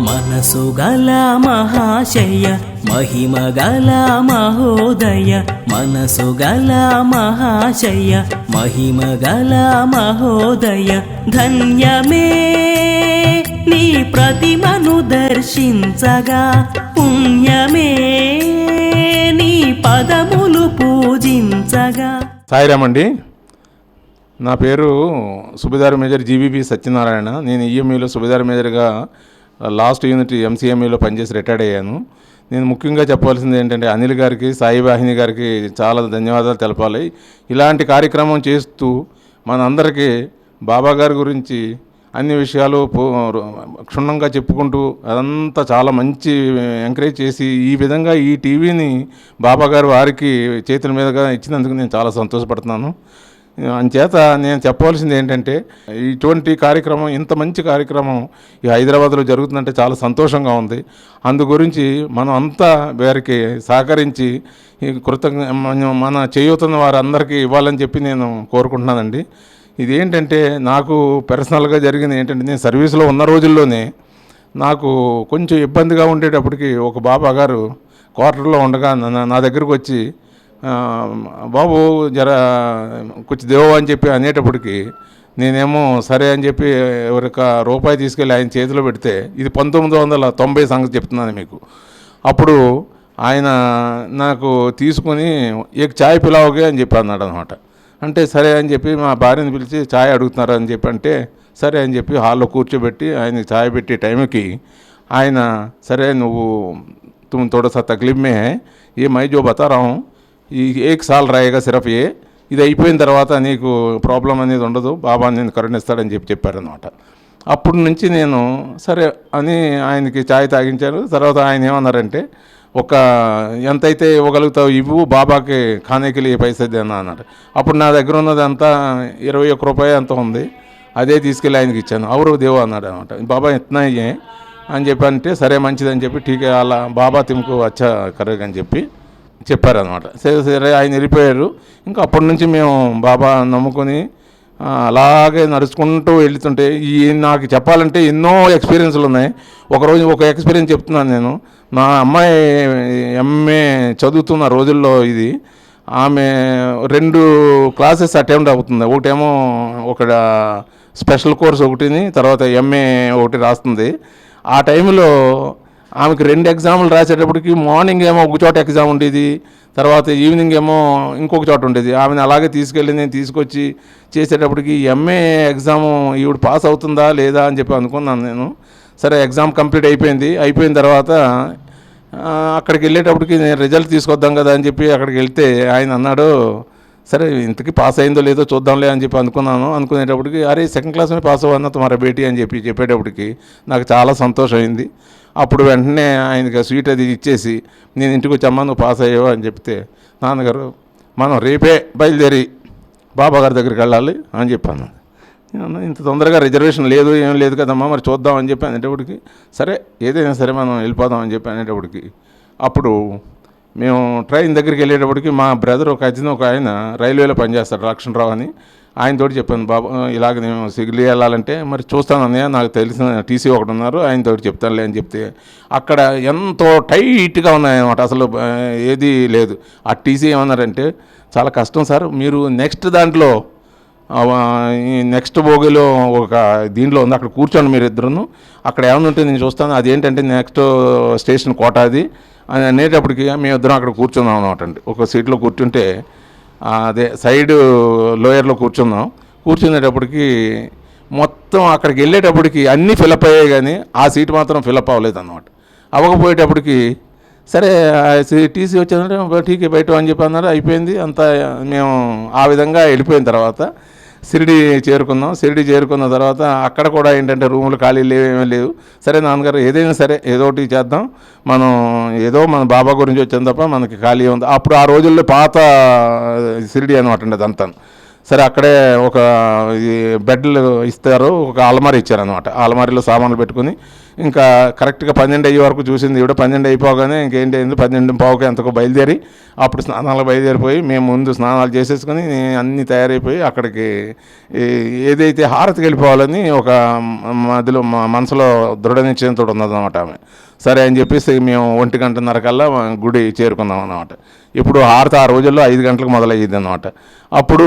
మనసు గల మహాశయ మహిమ గల మహోదయ మనసు గల మహాశయ మహిమ గల మహోదయ ధన్యమే నీ ప్రతిమను దర్శించగా పుణ్యమే నీ పదములు పూజించగా. సాయిరామండి. నా పేరు సుబేదార్ మేజర్ జీబీబీ సత్యనారాయణ. నేను ఈఎంఈలో సుబేదార్ మేజర్గా లాస్ట్ యూనిట్ ఎంసీఎంఈలో పనిచేసి రిటైర్డ్ అయ్యాను. నేను ముఖ్యంగా చెప్పవలసింది ఏంటంటే అనిల్ గారికి, సాయి వాహిని గారికి చాలా ధన్యవాదాలు తెలపాలి. ఇలాంటి కార్యక్రమం చేస్తూ మనందరికీ బాబా గారి గురించి అన్ని విషయాలు క్షుణ్ణంగా చెప్పుకుంటూ అదంతా చాలా మంచి ఎంకరేజ్ చేసి ఈ విధంగా ఈ టీవీని బాబా గారు వారికి చేతుల మీదుగా ఇచ్చినందుకు నేను చాలా సంతోషపడుతున్నాను. అంచేత నేను చెప్పవలసింది ఏంటంటే ఇటువంటి కార్యక్రమం, ఇంత మంచి కార్యక్రమం ఈ హైదరాబాద్లో జరుగుతుందంటే చాలా సంతోషంగా ఉంది. అందు గురించి మనం అంతా వారికి సహకరించి మన చేయూతున్న వారందరికీ ఇవ్వాలని చెప్పి నేను కోరుకుంటున్నానండి. ఇదేంటంటే నాకు పర్సనల్గా జరిగింది ఏంటంటే, నేను సర్వీస్లో ఉన్న రోజుల్లోనే నాకు కొంచెం ఇబ్బందిగా ఉండేటప్పటికి ఒక బాబా గారు క్వార్టర్లో ఉండగా నా దగ్గరకు వచ్చి బాబు జర కొంచెం దేవో అని చెప్పి అనేటప్పటికి నేనేమో సరే అని చెప్పి ఎవరిక రూపాయి తీసుకెళ్ళి ఆయన చేతిలో పెడితే, ఇది 1990 సంగతి చెప్తున్నాను మీకు. అప్పుడు ఆయన నాకు తీసుకొని ఏక్ ఛాయ్ పిలావుగే అని చెప్పి అన్నాడు అనమాట. అంటే సరే అని చెప్పి మా భార్యని పిలిచి ఛాయ్ అడుగుతున్నారు అని చెప్పి అంటే సరే అని చెప్పి హాల్లో కూర్చోబెట్టి ఆయనకి ఛాయ్ పెట్టే టైంకి ఆయన సరే నువ్వు తుమ్ थोड़ा सा तकलीफ में है, ये मैं जो बता रहा हूँ ఈ 1 साल రాయేగా సిరఫ్ ఇది అయిపోయిన తర్వాత నీకు ప్రాబ్లం అనేది ఉండదు, బాబా నేను కరుణిస్తాడని చెప్పారనమాట. అప్పటి నుంచి నేను సరే అని ఆయనకి ఛాయ్ తాగించాను. తర్వాత ఆయన ఏమన్నారంటే, ఒక ఎంతైతే ఇవ్వగలుగుతావు ఇవ్వు, బాబాకి ఖానేకి లియే పైసా దేనా అన్నాడు. అప్పుడు నా దగ్గర ఉన్నది అంతా 21 రూపాయి అంత ఉంది. అదే తీసుకెళ్ళి ఆయనకి ఇచ్చాను. అవరు దేవో అన్నాడు అనమాట. బాబా ఇట్నా అయ్యే అని చెప్పి అంటే సరే మంచిదని చెప్పి ఠీకే అలా బాబా తిమ్కు అచ్చా కరెక్ట్ అని చెప్పి చెప్పారనమాట. సరే సరే ఆయన వెళ్ళిపోయారు. ఇంకా అప్పటి నుంచి మేము బాబా నమ్ముకొని అలాగే నడుచుకుంటూ వెళ్తుంటే నాకు చెప్పాలంటే ఎన్నో ఎక్స్పీరియన్స్లు ఉన్నాయి. ఒకరోజు ఒక ఎక్స్పీరియన్స్ చెప్తున్నాను నేను. మా అమ్మాయి ఎంఏ చదువుతున్న రోజుల్లో ఇది ఆమె 2 క్లాసెస్ అటెంప్ట్ అవుతుంది. ఒకటేమో ఒక స్పెషల్ కోర్స్ ఒకటిని, తర్వాత ఎంఏ ఒకటి రాస్తుంది. ఆ టైంలో ఆమెకు 2 ఎగ్జాములు రాసేటప్పటికి మార్నింగ్ ఏమో ఒక చోట ఎగ్జామ్ ఉండేది, తర్వాత ఈవినింగ్ ఏమో ఇంకొక చోట ఉండేది. ఆమెను అలాగే తీసుకెళ్ళి నేను తీసుకొచ్చి చేసేటప్పటికి ఎంఏ ఎగ్జాము ఈవిడ పాస్ అవుతుందా లేదా అని చెప్పి అనుకున్నాను నేను. సరే ఎగ్జామ్ కంప్లీట్ అయిపోయింది. అయిపోయిన తర్వాత అక్కడికి వెళ్ళేటప్పటికి నేను రిజల్ట్ తీసుకొద్దాం కదా అని చెప్పి అక్కడికి వెళ్తే ఆయన అన్నాడు, సరే ఇంతకీ పాస్ అయిందో లేదో చూద్దాంలే అని చెప్పి అనుకునేటప్పటికి అరే సెకండ్ క్లాస్ में పాస్ అవ్వన్న తుమారా బేటీ అని చెప్పి చెప్పేటప్పటికి నాకు చాలా సంతోషం అయింది. అప్పుడు వెంటనే ఆయనకి స్వీట్ అది ఇచ్చేసి నేను ఇంటికి వచ్చి నువ్వు పాస్ అయ్యావు అని చెప్తే, నాన్నగారు మనం రేపే బయలుదేరి బాబా గారి దగ్గరికి వెళ్ళాలి అని చెప్పాను. ఇంత తొందరగా రిజర్వేషన్ లేదు ఏం లేదు కదమ్మా, మరి చూద్దాం అని చెప్పి అనేటప్పటికి సరే ఏదైనా సరే మనం వెళ్ళిపోదాం అని చెప్పి అనేటప్పటికి అప్పుడు మేము ట్రైన్ దగ్గరికి వెళ్ళేటప్పటికి మా బ్రదర్ ఒక ఆయన రైల్వేలో పనిచేస్తాడు, లక్ష్మణరావు అని. ఆయనతోటి చెప్పాను, బాబా ఇలాగ నేను సిగిలి వెళ్ళాలంటే మరి చూస్తాను అన్నయ్య, నాకు తెలిసిన టీసీ ఒకటి ఉన్నారు ఆయనతోటి చెప్తానులే అని చెప్తే అక్కడ ఎంతో టైట్గా ఉన్నాయన్నమాట, అసలు ఏది లేదు. ఆ టీసీ ఏమన్నారంటే, చాలా కష్టం సార్, మీరు నెక్స్ట్ దాంట్లో నెక్స్ట్ బోగిలో ఒక దీంట్లో ఉంది, అక్కడ కూర్చోండి మీరు ఇద్దరును, అక్కడ ఏమైనా ఉంటే నేను చూస్తాను, అదేంటంటే నెక్స్ట్ స్టేషన్ కోట అది అని అనేటప్పటికి మేమిద్దరం అక్కడ కూర్చున్నాం అనమాట అండి. ఒక సీట్లో కూర్చుంటే అదే సైడ్ లోయర్లో కూర్చునేటప్పటికి మొత్తం అక్కడికి వెళ్ళేటప్పటికి అన్నీ ఫిలప్ అయ్యాయి, కానీ ఆ సీట్ మాత్రం ఫిలప్ అవ్వలేదు అన్నమాట. అవ్వకపోయేటప్పటికి సరే టీసీ వచ్చారంటే టీకే బయట అని చెప్పి అన్నారు. అయిపోయింది అంతా. మేము ఆ విధంగా వెళ్ళిపోయిన తర్వాత షిరిడి చేరుకున్నాం. షిరిడి చేరుకున్న తర్వాత అక్కడ కూడా ఏంటంటే రూములు ఖాళీ లేవేమీ లేవు. సరే నాన్నగారు ఏదైనా సరే ఏదో ఒకటి చేద్దాం, మనం ఏదో మన బాబా గురించి వచ్చాం తప్ప మనకి ఖాళీ ఉంది. అప్పుడు ఆ రోజుల్లో పాత షిరిడి అనమాట అండి అదంతా. సరే అక్కడే ఒక బెడ్లు ఇస్తారు, ఒక అలమారి ఇచ్చారనమాట. ఆ అలమారీలో సామాన్లు పెట్టుకుని ఇంకా కరెక్ట్గా 12 అయ్యే వరకు చూసింది ఇవిడ. 12 అయిపోగానే ఇంకేంటి అయింది, 12:15కి ఎంతకో బయలుదేరి అప్పుడు స్నానాలు బయలుదేరిపోయి మేము ముందు స్నానాలు చేసేసుకుని అన్నీ తయారైపోయి అక్కడికి ఏదైతే హారతికి వెళ్ళిపోవాలని ఒక మధ్యలో మనసులో దృఢ నిశ్చయంతో ఉన్నదన్నమాట ఆమె. సరే అని చెప్పేసి మేము 1:30 కల్లా గుడి చేరుకున్నాం అన్నమాట. ఇప్పుడు హారతి ఆ రోజుల్లో 5 గంటలకు మొదలయ్యేది అన్నమాట. అప్పుడు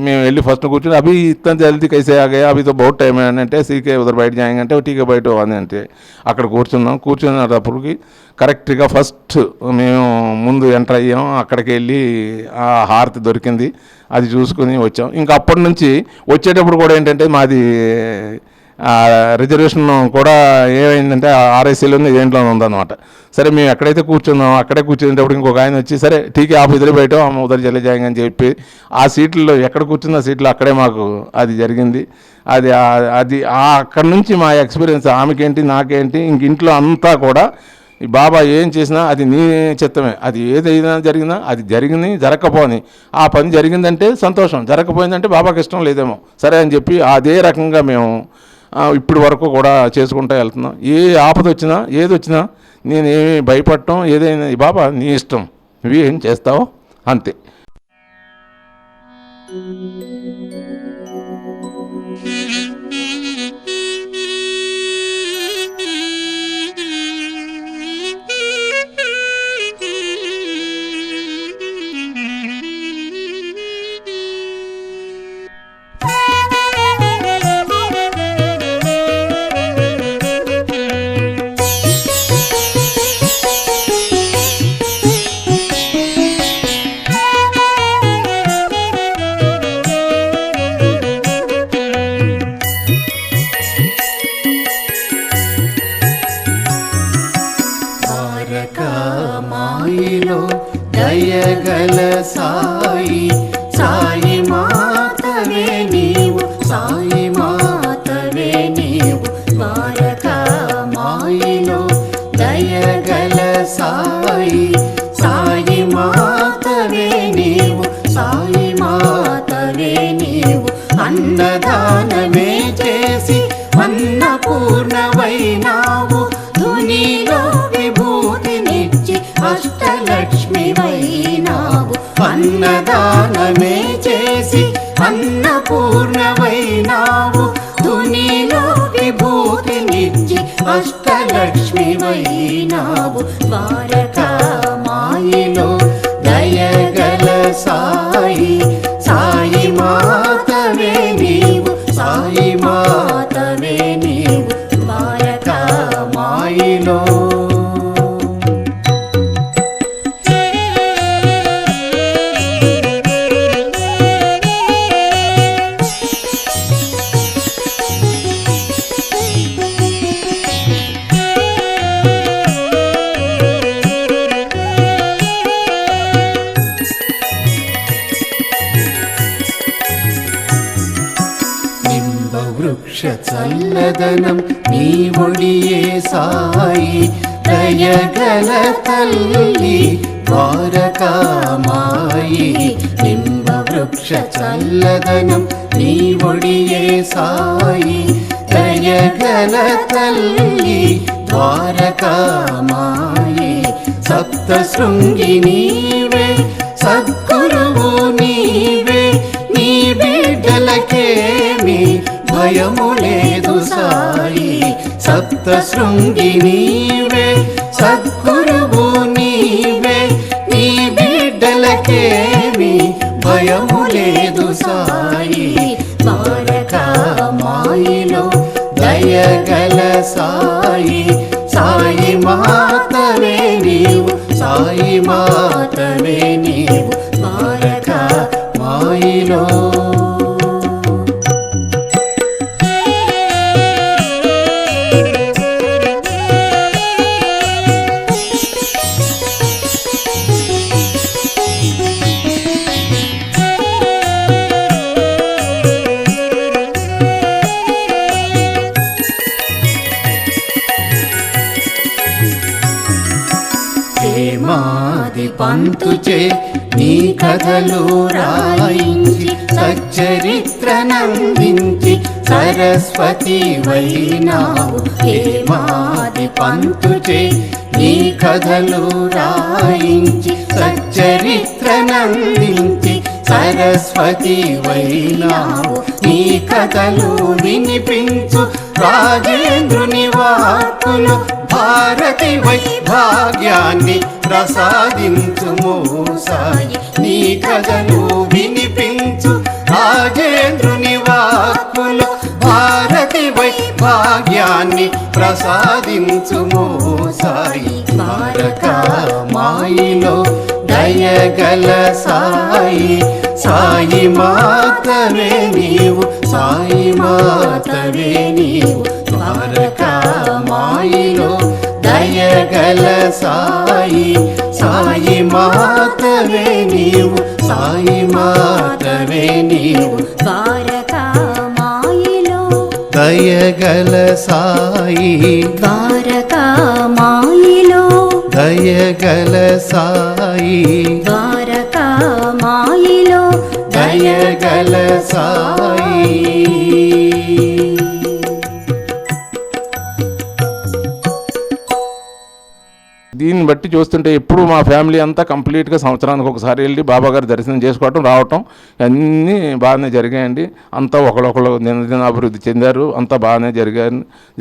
మేము వెళ్ళి ఫస్ట్ కూర్చొని అవి ఇतना जल्दी कैसे आ गया, अभी तो बहुत टाइम है అంటే సీకే ఉదర్ బయట జాయింగ్ అంటే టీకే బయట అని అంటే అక్కడ కూర్చున్నప్పటికి కరెక్ట్గా ఫస్ట్ మేము ముందు ఎంటర్ అయ్యాం. అక్కడికి వెళ్ళి ఆ హారతి దొరికింది, అది చూసుకుని వచ్చాం. ఇంకా అప్పటి నుంచి వచ్చేటప్పుడు కూడా ఏంటంటే మాది రిజర్వేషన్ కూడా ఏమైందంటే ఆర్ఐసీలోనే దేంట్లోనే ఉందన్నమాట. సరే మేము ఎక్కడైతే కూర్చున్నాం అక్కడే కూర్చునేటప్పుడు ఇంకొక ఆయన వచ్చి సరే టీకే ఆఫ్ ఎదురు బయట ఉదర్ చల్లే జాయింగ్ అని చెప్పి ఆ సీట్లలో ఎక్కడ కూర్చున్న సీట్లో అక్కడే మాకు అది జరిగింది. అది అక్కడి నుంచి మా ఎక్స్పీరియన్స్ ఆమెకేంటి నాకేంటి ఇంక ఇంట్లో అంతా కూడా ఈ బాబా ఏం చేసినా అది నీ చిత్తమే, అది ఏదైనా జరిగినా అది జరిగింది, జరగకపోని ఆ పని జరిగిందంటే సంతోషం, జరగకపోయిందంటే బాబాకి ఇష్టం లేదేమో సరే అని చెప్పి అదే రకంగా మేము ఇప్పటి వరకు కూడా చేసుకుంటూ వెళ్తున్నాం. ఏ ఆపద వచ్చినా ఏది వచ్చినా నేనేమి భయపడటం, ఏదైనా బాబా నీ ఇష్టం, నువ్వు ఏం చేస్తావో అంతే. మాయిలో దయగల సాయి, సాయి మాతవే నీవు, సాయి మాతవే నీవు. ద్వారకా మాయిలో దయగల సాయి, సాయి మాతవే నీవు, సాయి మాతవే నీవు. అన్నదానమే చేసి అన్నపూర్ణవైనావు, ధునిలో విభూతినిచ్చి అష్టలక్ష్మివైనావు. అన్నదానమే చేసి అన్నపూర్ణవైనావు, ధునిలో విభూతినిచ్చి అష్టలక్ష్మివైనావు. ద్వారకా మాయిలో దయగల సాయి, సాయి మాతవే నీవు, సాయి మాతవే నీవు. ద్వారకా మాయిలో వృక్ష చల్లదనం నీ ఒడియే సాయి, దయగల తల్లి ద్వారకా మాయి. నింబ వృక్ష చల్లదనం నీ ఒడియే సాయి, దయగల తల్లి ద్వారకా మాయి. సప్త శృంగి నీవే, సద్గురువు నీవే, నీ బిడ్డలకేమి భయము లేదు సాయి. సప్త శృంగి నీవే, సద్గురువు నీవే, నీ బిడ్డలకేమి భయము లేదు సాయి. ద్వారకా మాయిలో దయగల సాయి, సాయి మాతవే నీవు, సాయి మాతవే నీవు. ద్వారకా మాయిలో ప్రేమాది పంతుచే నీ కథలు రాయించి సచ్చరిత్రనందించి సరస్వతి వైనావు హేమాది పంతుచే నీ కథలు రాయించి సచ్చరిత్రనందించి సరస్వతి వైనావు నీ కథలు వినిపించు రాజేంద్రుని వాక్కులు భారతి వైభాగ్యాన్ని ప్రసాదించుము సాయి నీ కథలు వినిపించు రాజేంద్రుని వాక్కులు భారతి వైభాగ్యాన్ని ప్రసాదించుము సాయి ద్వారకా మాయిలో దయగల సాయి సాయి మాతవే నీవు సాయి మాతవే నీవు ద్వారకా మాయిలో దయగల సాయి సాయి మాతవే నీవు సాయి మాతవే నీవు ద్వారకా మాయిలో దయగల సాయి ద్వారకా మాయిలో దయగల సాయి ద్వారకా మాయిలో దయగల సాయి. దీన్ని బట్టి చూస్తుంటే ఎప్పుడు మా ఫ్యామిలీ అంతా కంప్లీట్గా సంవత్సరానికి ఒకసారి వెళ్ళి బాబాగారి దర్శనం చేసుకోవటం రావటం అన్నీ బాగానే జరిగాయండి. అంతా ఒకళ్ళొకళ్ళు దినదిన అభివృద్ధి చెందారు, అంతా బాగానే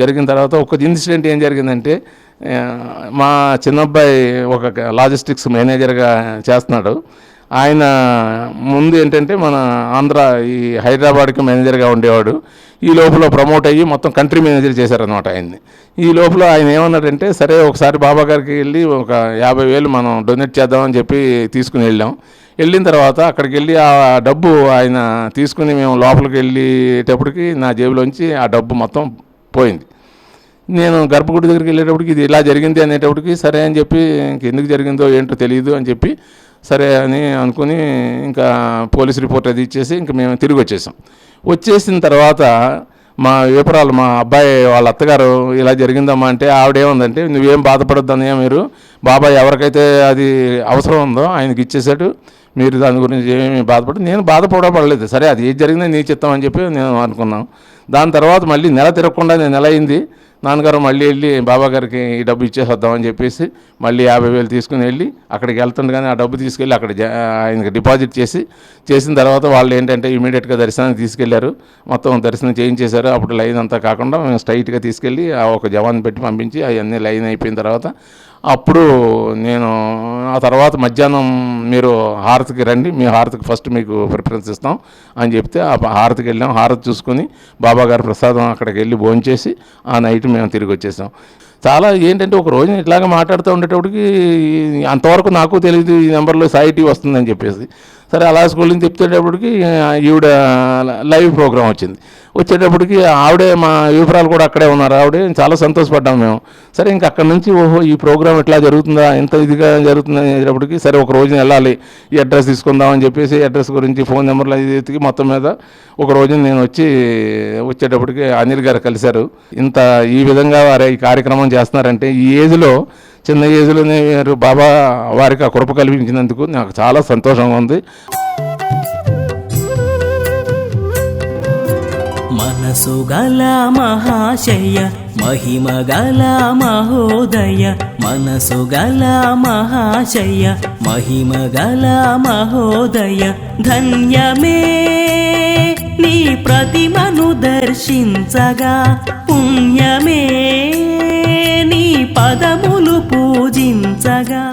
జరిగిన తర్వాత ఒక ఇన్సిడెంట్ ఏం జరిగిందంటే, మా చిన్నబ్బాయి ఒక లాజిస్టిక్స్ మేనేజర్గా చేస్తున్నాడు. ఆయన ముందు ఏంటంటే మన ఆంధ్ర ఈ హైదరాబాద్కి మేనేజర్గా ఉండేవాడు. ఈ లోపల ప్రమోట్ అయ్యి మొత్తం కంట్రీ మేనేజర్ చేశారనమాట ఆయన్ని. ఈ లోపల ఆయన ఏమన్నాడంటే, సరే ఒకసారి బాబా గారికి వెళ్ళి ఒక 50,000 మనం డొనేట్ చేద్దామని చెప్పి తీసుకుని వెళ్ళిన తర్వాత అక్కడికి వెళ్ళి ఆ డబ్బు ఆయన తీసుకుని మేము లోపలికి వెళ్ళేటప్పటికి నా జేబులోంచి ఆ డబ్బు మొత్తం పోయింది. నేను గర్భగుడి దగ్గరికి వెళ్ళేటప్పటికి ఇది ఇలా జరిగింది అనేటప్పటికి సరే అని చెప్పి ఎందుకు జరిగిందో ఏంటో తెలియదు అని చెప్పి సరే అని అనుకుని ఇంకా పోలీస్ రిపోర్ట్ అది ఇచ్చేసి ఇంకా మేము తిరిగి వచ్చేసిన తర్వాత మా విపురాలు మా అబ్బాయి వాళ్ళ అత్తగారు ఇలా జరిగిందమ్మా అంటే ఆవిడేముందంటే, నువ్వేం బాధపడొద్దన్నయ్య, మీరు బాబాయ్ ఎవరికైతే అది అవసరం ఉందో ఆయనకి ఇచ్చేసాడు, మీరు దాని గురించి ఏమీ బాధపడి. నేను బాధపడలేదు, సరే అది ఏది జరిగిందో నీ చిత్తం అని చెప్పి నేను అనుకున్నాను. దాని తర్వాత మళ్ళీ నెల తిరగకుండా నెల అయింది. నాన్నగారు మళ్ళీ వెళ్ళి బాబా గారికి ఈ డబ్బు ఇచ్చేసేద్దామని చెప్పేసి మళ్ళీ 50,000 తీసుకుని వెళ్ళి అక్కడికి వెళ్తుండగానే ఆ డబ్బు తీసుకెళ్ళి అక్కడ ఆయనకి డిపాజిట్ చేసిన తర్వాత వాళ్ళు ఏంటంటే ఇమీడియట్గా దర్శనానికి తీసుకెళ్లారు. మొత్తం దర్శనం చేయించేశారు. అప్పుడు లైన్ అంతా కాకుండా మేము స్ట్రైట్గా తీసుకెళ్ళి ఒక జవాన్ పెట్టి పంపించి అవన్నీ లైన్ అయిపోయిన తర్వాత అప్పుడు నేను ఆ తర్వాత మధ్యాహ్నం మీరు హారతికి రండి, మీ హారతికి ఫస్ట్ మీకు ప్రిఫరెన్స్ ఇస్తాం అని చెప్తే ఆ హారతికి వెళ్ళాం. హారతి చూసుకొని బాబాగారి ప్రసాదం అక్కడికి వెళ్ళి భోంచేసి ఆ నైట్ మేము తిరిగి వచ్చేసాం. చాలా ఏంటంటే ఒక రోజు ఇట్లాగా మాట్లాడుతూ ఉండేటప్పటికి అంతవరకు నాకు తెలియదు ఈ నెంబర్లో సాయిటీ వస్తుందని చెప్పేసి. సరే అలా స్కూల్ నుంచి చెప్తేటప్పటికి ఈవిడ లైవ్ ప్రోగ్రామ్ వచ్చేటప్పటికి ఆవిడే మా వివరాలు కూడా అక్కడే ఉన్నారు. ఆవిడే చాలా సంతోషపడ్డాం మేము. సరే ఇంకా అక్కడి నుంచి ఓహో ఈ ప్రోగ్రామ్ ఇట్లా జరుగుతుందా, ఎంత ఇదిగా జరుగుతుంది అనేటప్పటికి సరే ఒక రోజున వెళ్ళాలి, ఈ అడ్రస్ తీసుకుందామని చెప్పేసి అడ్రస్ గురించి ఫోన్ నెంబర్లు అది ఎత్తికి మొత్తం మీద ఒక రోజు నేను వచ్చేటప్పటికి అనిల్ గారు కలిశారు. ఇంత ఈ విధంగా వారు ఈ కార్యక్రమం చేస్తున్నారంటే ఈ ఏజ్లో చిన్న ఏజ్లోనే మీరు బాబా వారికి ఆ కృప కల్పించినందుకు నాకు చాలా సంతోషంగా ఉంది. మనసు గల మహాశయ మహిమ గల మహోదయ, మనసు గల మహాశయ మహిమ గల మహోదయ, ధన్యమే నీ ప్రతిమను దర్శించగా, పుణ్యమే నీ పదములు పూజించగా.